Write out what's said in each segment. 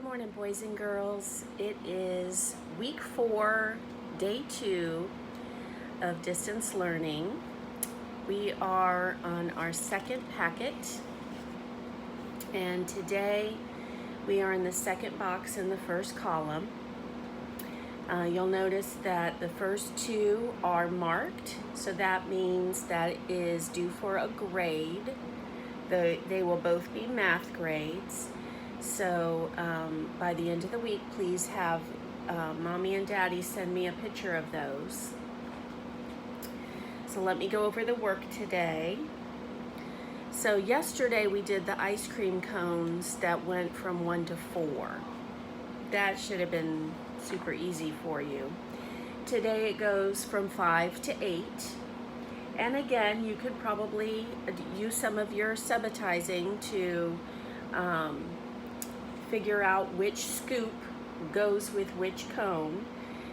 Good morning, boys and girls. It is week 4, day 2 of distance learning. We are on our second packet, and today we are in the second box in the first column. You'll notice that the first 2 are marked, so that means that it is due for a grade. They will both be math grades. So by the end of the week, please have Mommy and Daddy send me a picture of those. So let me go over the work today. So yesterday we did the ice cream cones that went from 1 to 4. That should have been super easy for you. Today it goes from 5 to 8. And again, you could probably use some of your subitizing to figure out which scoop goes with which cone.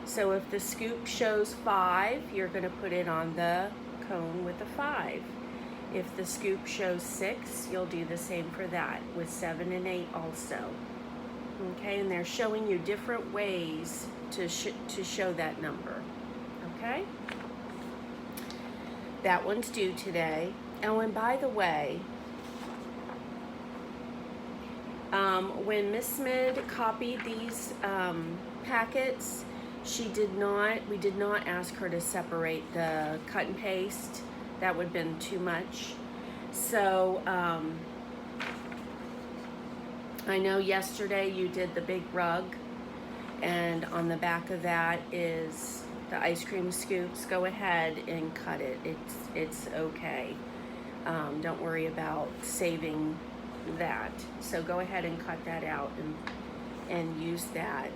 So if the scoop shows 5, you're going to put it on the cone with a 5. If the scoop shows 6, you'll do the same for that with 7 and 8 also. Okay, and they're showing you different ways to show that number. Okay? That one's due today. Oh, and by the way, when Miss Smith copied these packets, we did not ask her to separate the cut and paste. That would have been too much. So I know yesterday you did the big rug, and on the back of that is the ice cream scoops. Go ahead and cut it. It's okay. Don't worry about saving that. So go ahead and cut that out and use that.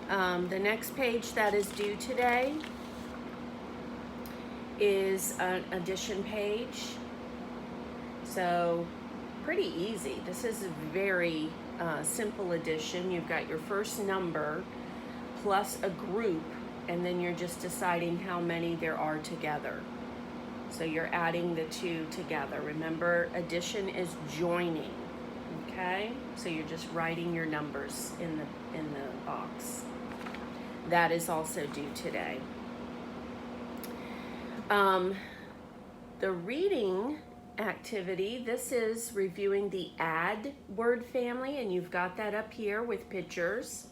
The next page that is due today is an addition page. So pretty easy. This is a very simple addition. You've got your first number plus a group, and then you're just deciding how many there are together. So you're adding the 2 together. Remember, addition is joining, okay? So you're just writing your numbers in the box. That is also due today. The reading activity, this is reviewing the add word family, and you've got that up here with pictures.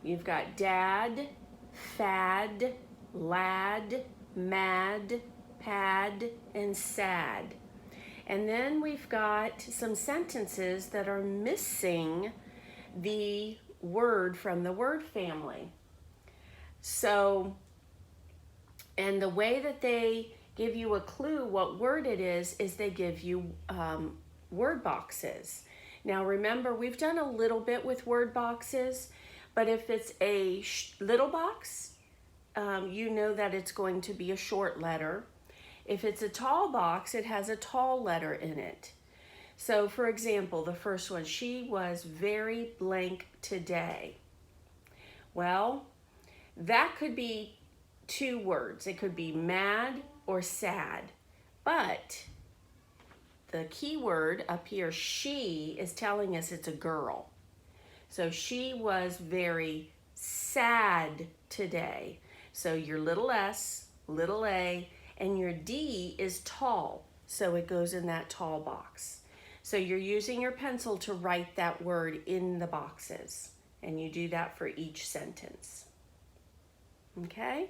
You've got dad, fad, lad, mad, pad, and sad. And then we've got some sentences that are missing the word from the word family. So, and the way that they give you a clue what word it is they give you word boxes. Now remember, we've done a little bit with word boxes, but if it's a little box, you know that it's going to be a short letter. If it's a tall box, it has a tall letter in it. So for example, the first one, she was very blank today. Well, that could be 2 words. It could be mad or sad. But the key word up here, she, is telling us it's a girl. So she was very sad today. So your little s, little a, and your D is tall. So it goes in that tall box. So you're using your pencil to write that word in the boxes. And you do that for each sentence. Okay?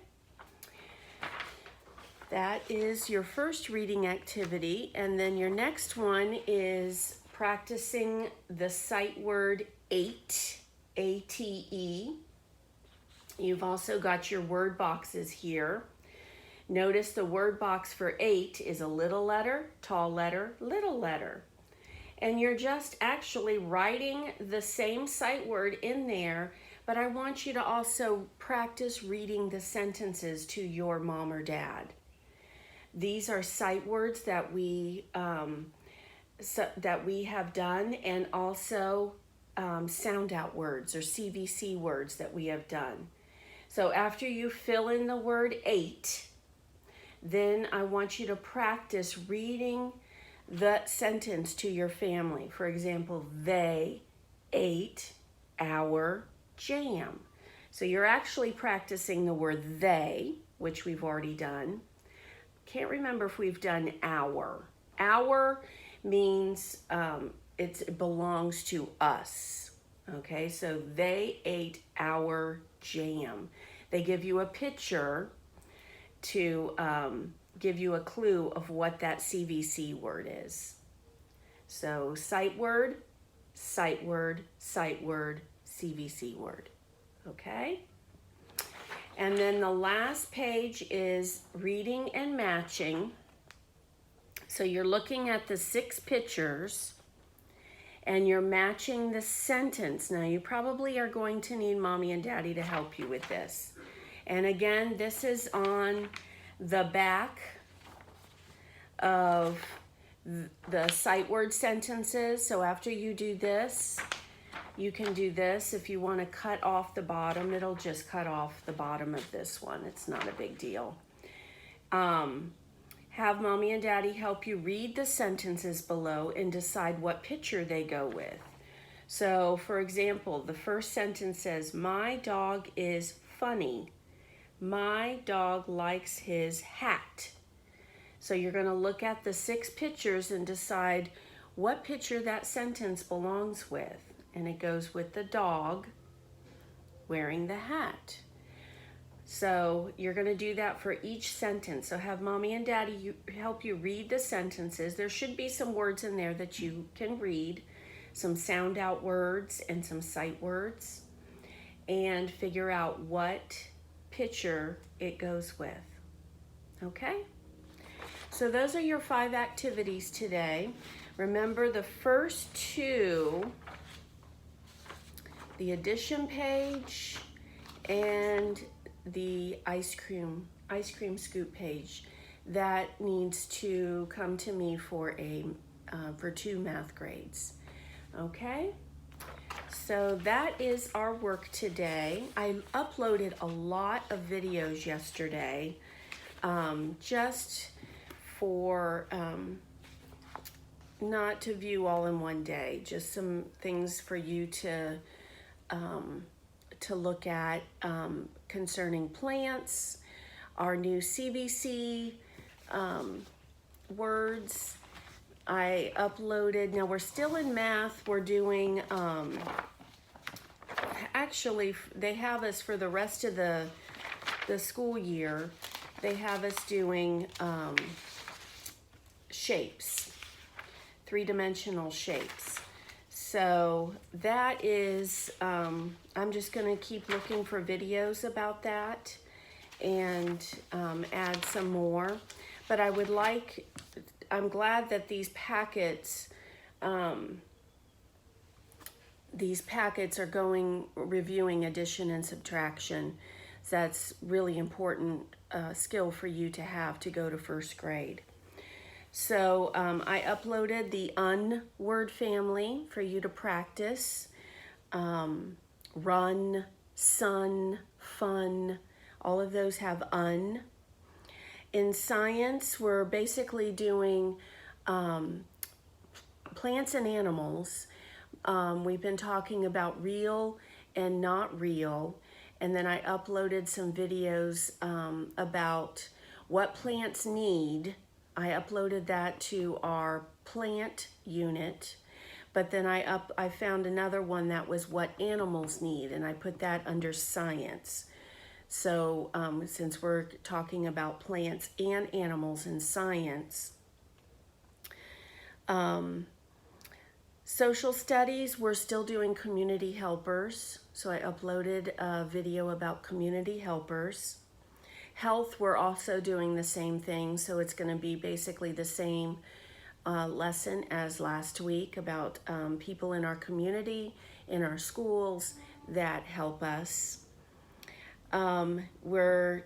That is your first reading activity. And then your next one is practicing the sight word ate, A-T-E. You've also got your word boxes here. Notice the word box for 8 is a little letter, tall letter, little letter. And you're just actually writing the same sight word in there, but I want you to also practice reading the sentences to your mom or dad. These are sight words that we have done, and also sound out words or CVC words that we have done. So after you fill in the word 8, then I want you to practice reading the sentence to your family. For example, they ate our jam. So you're actually practicing the word they, which we've already done. Can't remember if we've done our. Our means it belongs to us. Okay, so they ate our jam. They give you a picture to give you a clue of what that CVC word is. So sight word, sight word, sight word, CVC word. Okay? And then the last page is reading and matching. So you're looking at the 6 pictures and you're matching the sentence. Now you probably are going to need mommy and daddy to help you with this. And again, this is on the back of the sight word sentences. So after you do this, you can do this. If you want to cut off the bottom, it'll just cut off the bottom of this one. It's not a big deal. Have mommy and daddy help you read the sentences below and decide what picture they go with. So, for example, the first sentence says, my dog is funny. My dog likes his hat. So you're going to look at the 6 pictures and decide what picture that sentence belongs with. And it goes with the dog wearing the hat. So you're going to do that for each sentence. So have mommy and daddy help you read the sentences. There should be some words in there that you can read, some sound out words and some sight words, and figure out what picture it goes with. Okay? So those are your 5 activities today. Remember the first 2, the addition page and the ice cream scoop page, that needs to come to me for 2 math grades. Okay, so that is our work today. I uploaded a lot of videos yesterday, just for not to view all in one day, just some things for you to look at concerning plants, our new CVC words. I uploaded, now we're still in math, we're doing, actually they have us for the rest of the school year, they have us doing shapes, 3-dimensional shapes. So that is, I'm just going to keep looking for videos about that and add some more. But I'm glad that these packets are reviewing addition and subtraction. So that's really important skill for you to have to go to 1st grade. So I uploaded the word family for you to practice. Run, sun, fun, all of those have In science, we're basically doing plants and animals. We've been talking about real and not real. And then I uploaded some videos about what plants need. I uploaded that to our plant unit, but then I found another one that was what animals need, and I put that under science. So since we're talking about plants and animals in science, social studies, we're still doing community helpers. So I uploaded a video about community helpers. Health, we're also doing the same thing, so it's going to be basically the same lesson as last week about people in our community, in our schools that help us. Word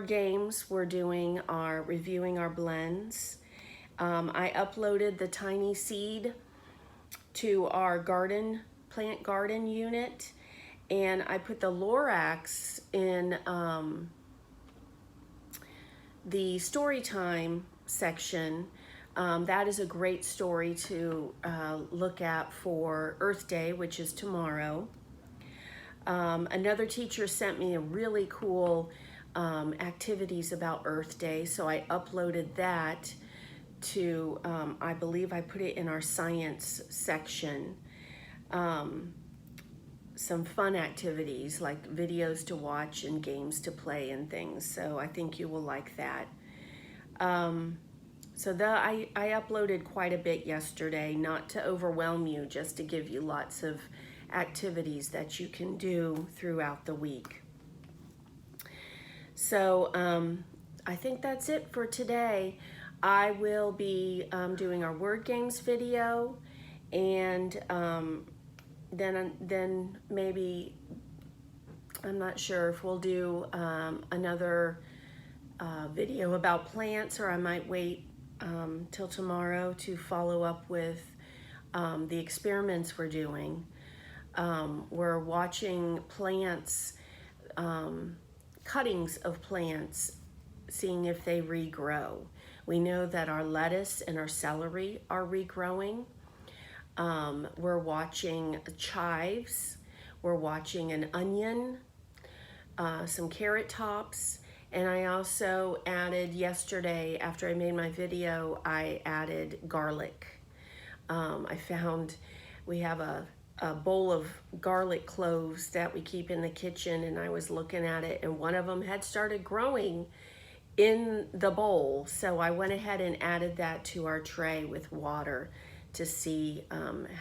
games, we're doing reviewing our blends. I uploaded the tiny seed to our plant garden unit, and I put the Lorax in the story time section That is a great story to look at for Earth Day, which is tomorrow. Another teacher sent me a really cool activities about Earth Day, so I uploaded that to, I believe I put it in our science section. Some fun activities like videos to watch and games to play and things, so I think you will like that. I uploaded quite a bit yesterday, not to overwhelm you, just to give you lots of activities that you can do throughout the week. So I think that's it for today. I will be doing our word games video, and then maybe, I'm not sure if we'll do another video about plants, or I might wait till tomorrow to follow up with the experiments we're doing. We're watching plants, cuttings of plants, seeing if they regrow. We know that our lettuce and our celery are regrowing. We're watching chives. We're watching an onion, some carrot tops. And I also added yesterday, after I made my video, I added garlic. I found we have a bowl of garlic cloves that we keep in the kitchen, and I was looking at it, and one of them had started growing in the bowl. So I went ahead and added that to our tray with water to see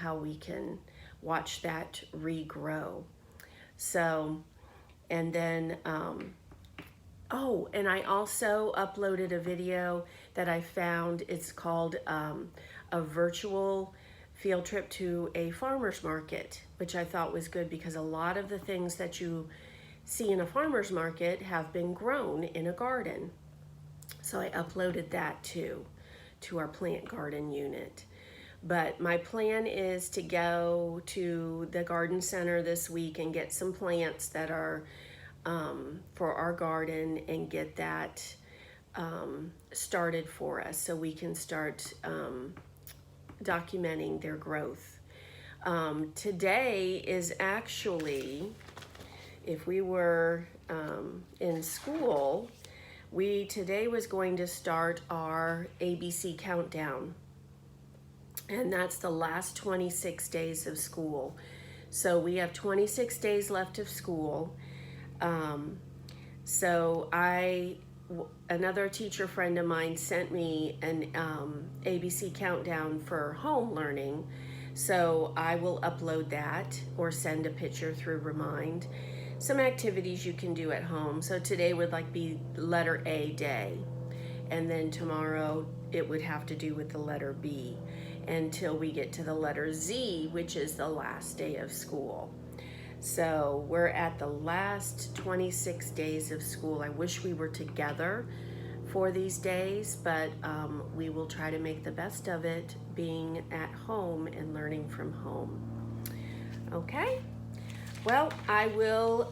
how we can watch that regrow. So, and then, oh, and I also uploaded a video that I found. It's called a virtual field trip to a farmer's market, which I thought was good because a lot of the things that you see in a farmer's market have been grown in a garden. So I uploaded that too to our plant garden unit. But my plan is to go to the garden center this week and get some plants that are for our garden, and get that started for us so we can start documenting their growth. Today is actually, if we were in school, today was going to start our ABC countdown. And that's the last 26 days of school. So we have 26 days left of school. Another teacher friend of mine sent me an ABC countdown for home learning. So I will upload that or send a picture through Remind. Some activities you can do at home. So today would be letter A day. And then tomorrow it would have to do with the letter B, until we get to the letter Z, which is the last day of school. So we're at the last 26 days of school. I wish we were together for these days, but we will try to make the best of it being at home and learning from home. Okay, well, I will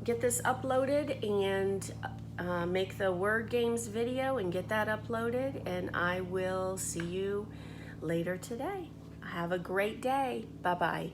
get this uploaded and make the word games video and get that uploaded, and I will see you later today. Have a great day. Bye-bye.